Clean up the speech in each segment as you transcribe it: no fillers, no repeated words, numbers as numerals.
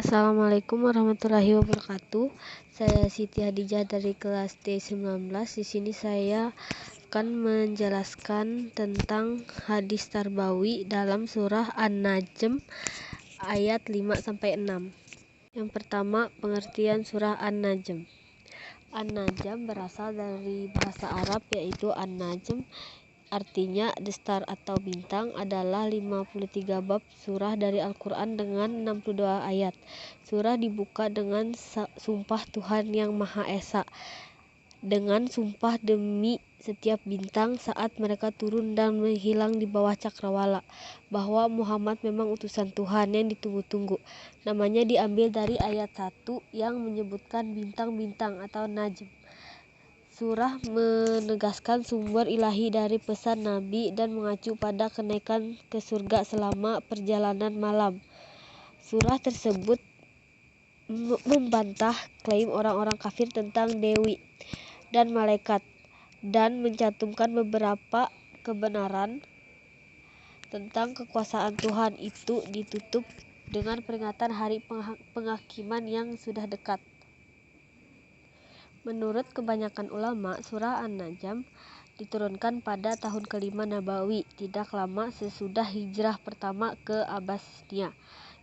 Assalamualaikum warahmatullahi wabarakatuh. Saya Siti Hadijah dari kelas D19. Di sini saya akan menjelaskan tentang hadis tarbawi dalam surah An-Najm ayat 5-6. Yang pertama, pengertian surah An-Najm. An-Najm berasal dari bahasa Arab yaitu An-Najm. Artinya The Star atau bintang adalah 53 bab surah dari Al-Quran dengan 62 ayat. Surah dibuka dengan sumpah Tuhan yang Maha Esa, dengan sumpah demi setiap bintang saat mereka turun dan menghilang di bawah cakrawala, bahwa Muhammad memang utusan Tuhan yang ditunggu-tunggu. Namanya diambil dari ayat 1 yang menyebutkan bintang-bintang atau Najm. Surah menegaskan sumber ilahi dari pesan Nabi dan mengacu pada kenaikan ke surga selama perjalanan malam. Surah tersebut membantah klaim orang-orang kafir tentang dewi dan malaikat dan mencantumkan beberapa kebenaran tentang kekuasaan Tuhan. Itu ditutup dengan peringatan hari penghakiman yang sudah dekat. Menurut kebanyakan ulama, surah An-Najm diturunkan pada tahun kelima Nabawi, tidak lama sesudah hijrah pertama ke Abbasiyah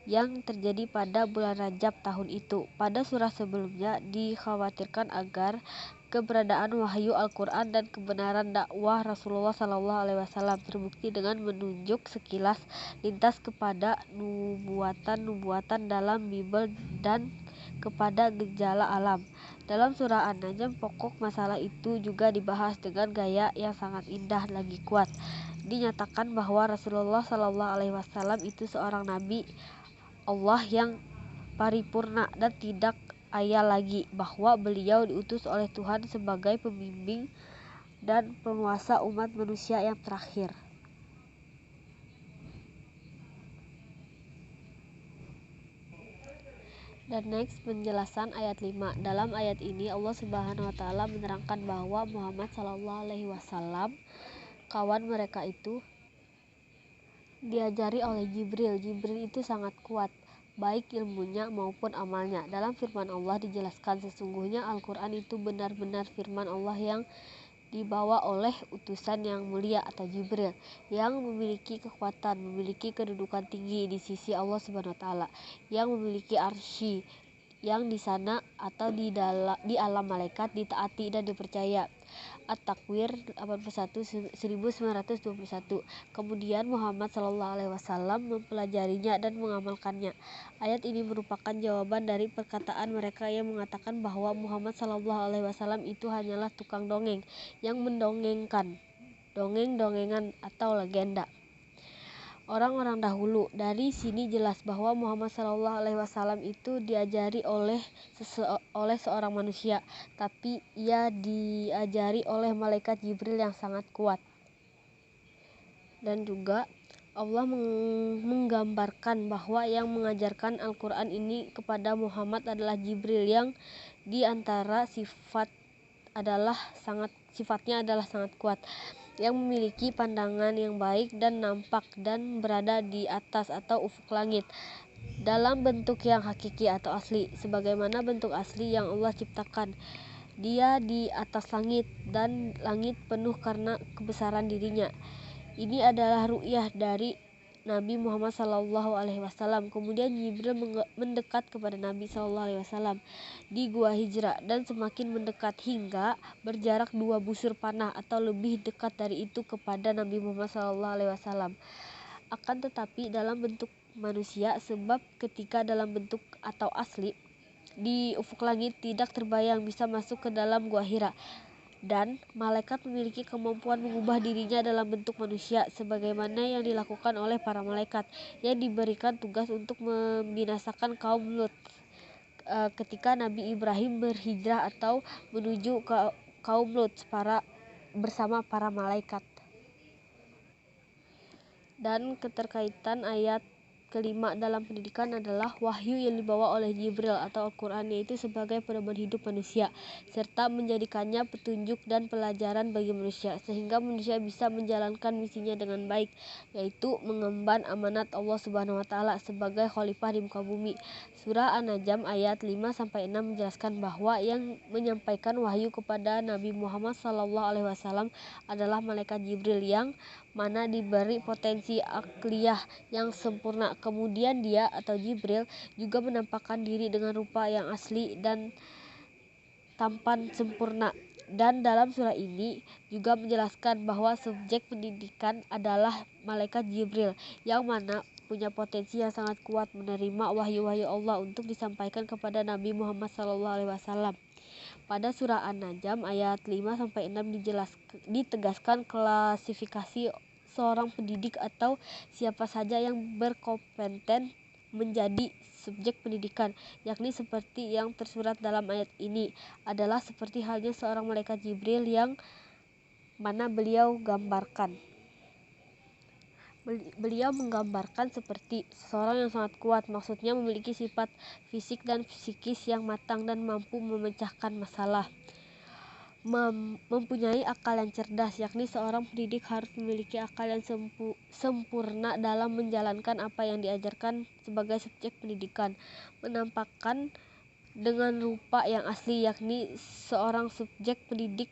yang terjadi pada bulan Rajab tahun itu. Pada surah sebelumnya dikhawatirkan agar keberadaan wahyu Al-Quran dan kebenaran dakwah Rasulullah SAW terbukti dengan menunjuk sekilas lintas kepada nubuatan dalam Bible dan kepada gejala alam. Dalam surah An-Najm, pokok masalah itu juga dibahas dengan gaya yang sangat indah lagi kuat. Dinyatakan bahwa Rasulullah SAW itu seorang nabi Allah yang paripurna dan tidak ayal lagi, bahwa beliau diutus oleh Tuhan sebagai pembimbing dan penguasa umat manusia yang terakhir. Dan next, penjelasan ayat 5. Dalam ayat ini Allah Subhanahu wa taala menerangkan bahwa Muhammad SAW kawan mereka itu diajari oleh Jibril. Jibril itu sangat kuat, baik ilmunya maupun amalnya. Dalam firman Allah dijelaskan sesungguhnya Al-Quran itu benar-benar firman Allah yang dibawa oleh utusan yang mulia atau Jibril, yang memiliki kekuatan, memiliki kedudukan tinggi di sisi Allah Subhanahu wa taala, yang memiliki arsy, yang di sana atau di alam malaikat ditaati dan dipercaya. At-Takwir 1921. Kemudian Muhammad SAW mempelajarinya dan mengamalkannya. Ayat ini merupakan jawaban dari perkataan mereka yang mengatakan bahwa Muhammad SAW itu hanyalah tukang dongeng yang mendongengkan dongeng-dongengan atau legenda orang-orang dahulu. Dari sini jelas bahwa Muhammad SAW itu diajari oleh seorang manusia, tapi ia diajari oleh malaikat Jibril yang sangat kuat. Dan juga Allah menggambarkan bahwa yang mengajarkan Al-Quran ini kepada Muhammad adalah Jibril, yang diantara sifatnya adalah sangat kuat, yang memiliki pandangan yang baik dan nampak dan berada di atas atau ufuk langit dalam bentuk yang hakiki atau asli, sebagaimana bentuk asli yang Allah ciptakan. Dia di atas langit dan langit penuh karena kebesaran dirinya. Ini adalah ru'yah dari Nabi Muhammad SAW. Kemudian Jibril mendekat kepada Nabi SAW di Gua Hijrah dan semakin mendekat hingga berjarak 2 busur panah atau lebih dekat dari itu kepada Nabi Muhammad SAW. Akan tetapi dalam bentuk manusia, sebab ketika dalam bentuk atau asli di ufuk langit tidak terbayang bisa masuk ke dalam Gua Hira. Dan malaikat memiliki kemampuan mengubah dirinya dalam bentuk manusia, sebagaimana yang dilakukan oleh para malaikat yang diberikan tugas untuk membinasakan kaum Lut ketika Nabi Ibrahim berhijrah atau menuju ke kaum Lut bersama para malaikat. Dan keterkaitan ayat kelima dalam pendidikan adalah wahyu yang dibawa oleh Jibril atau Al-Quran, yaitu sebagai pedoman hidup manusia, serta menjadikannya petunjuk dan pelajaran bagi manusia, sehingga manusia bisa menjalankan misinya dengan baik, yaitu mengemban amanat Allah Subhanahu wa Ta'ala sebagai khalifah di muka bumi. Surah An-Najm ayat 5-6 menjelaskan bahwa yang menyampaikan wahyu kepada Nabi Muhammad SAW adalah malaikat Jibril, yang mana diberi potensi akliyah yang sempurna. Kemudian dia atau Jibril juga menampakkan diri dengan rupa yang asli dan tampan sempurna. Dan dalam surah ini juga menjelaskan bahwa subjek pendidikan adalah malaikat Jibril, yang mana punya potensi yang sangat kuat menerima wahyu-wahyu Allah untuk disampaikan kepada Nabi Muhammad SAW. Pada surah An-Najm ayat 5-6 ditegaskan klasifikasi seorang pendidik atau siapa saja yang berkompeten menjadi subjek pendidikan, yakni seperti yang tersurat dalam ayat ini adalah seperti halnya seorang malaikat Jibril yang mana beliau menggambarkan seperti seseorang yang sangat kuat, maksudnya memiliki sifat fisik dan psikis yang matang dan mampu memecahkan masalah, mempunyai akal yang cerdas, yakni seorang pendidik harus memiliki akal yang sempurna dalam menjalankan apa yang diajarkan sebagai subjek pendidikan, menampakkan dengan rupa yang asli, yakni seorang subjek pendidik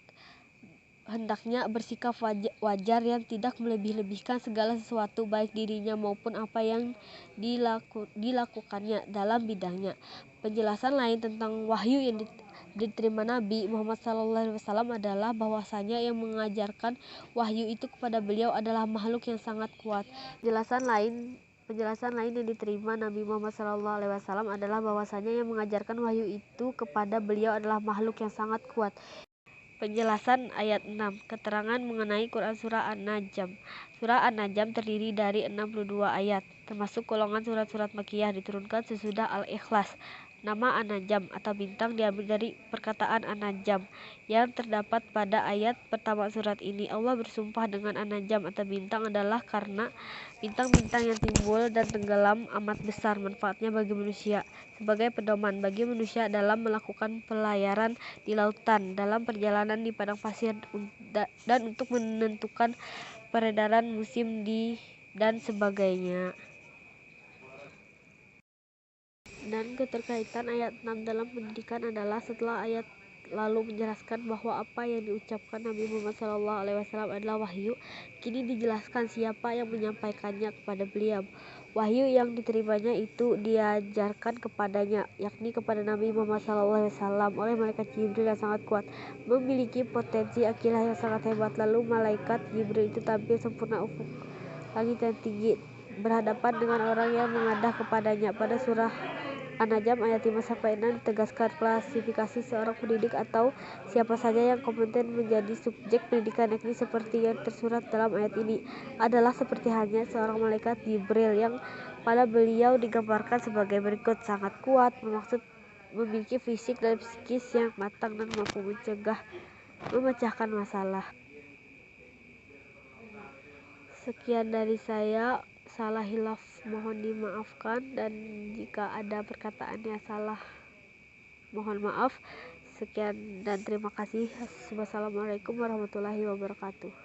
hendaknya bersikap wajar yang tidak melebih-lebihkan segala sesuatu baik dirinya maupun apa yang dilakukannya dalam bidangnya. Penjelasan lain tentang wahyu yang diterima Nabi Muhammad SAW adalah bahwasanya yang mengajarkan wahyu itu kepada beliau adalah makhluk yang sangat kuat. Penjelasan lain yang diterima Nabi Muhammad SAW adalah bahwasanya yang mengajarkan wahyu itu kepada beliau adalah makhluk yang sangat kuat. Penjelasan ayat 6. Keterangan mengenai Quran Surah An-Najm. Surah An-Najm terdiri dari 62 ayat, termasuk golongan surat-surat Makkiyah, diturunkan sesudah Al-Ikhlas. Nama An-Najm atau bintang diambil dari perkataan An-Najm yang terdapat pada ayat pertama surat ini. Allah bersumpah dengan An-Najm atau bintang adalah karena bintang-bintang yang timbul dan tenggelam amat besar manfaatnya bagi manusia sebagai pedoman bagi manusia dalam melakukan pelayaran di lautan, dalam perjalanan di padang pasir, dan untuk menentukan peredaran musim dan sebagainya. Dan keterkaitan ayat 6 dalam pendidikan adalah setelah ayat lalu menjelaskan bahwa apa yang diucapkan Nabi Muhammad SAW adalah wahyu, kini dijelaskan siapa yang menyampaikannya kepada beliau. Wahyu yang diterimanya itu diajarkan kepadanya, yakni kepada Nabi Muhammad SAW oleh malaikat Jibril yang sangat kuat, memiliki potensi akilah yang sangat hebat. Lalu malaikat Jibril itu tampil sempurna ufuk langit yang tinggi berhadapan dengan orang yang mengadah kepadanya. Pada surah An-Najm ayat 5-6 ditegaskan klasifikasi seorang pendidik atau siapa saja yang kompeten menjadi subjek pendidikan, yakni seperti yang tersurat dalam ayat ini adalah seperti halnya seorang malaikat Jibril yang pada beliau digambarkan sebagai berikut: sangat kuat, bermaksud memiliki fisik dan psikis yang matang dan mampu memecahkan masalah. Sekian dari saya, salah hilaf mohon dimaafkan, dan jika ada perkataan yang salah mohon maaf. Sekian dan terima kasih. Wassalamualaikum warahmatullahi wabarakatuh.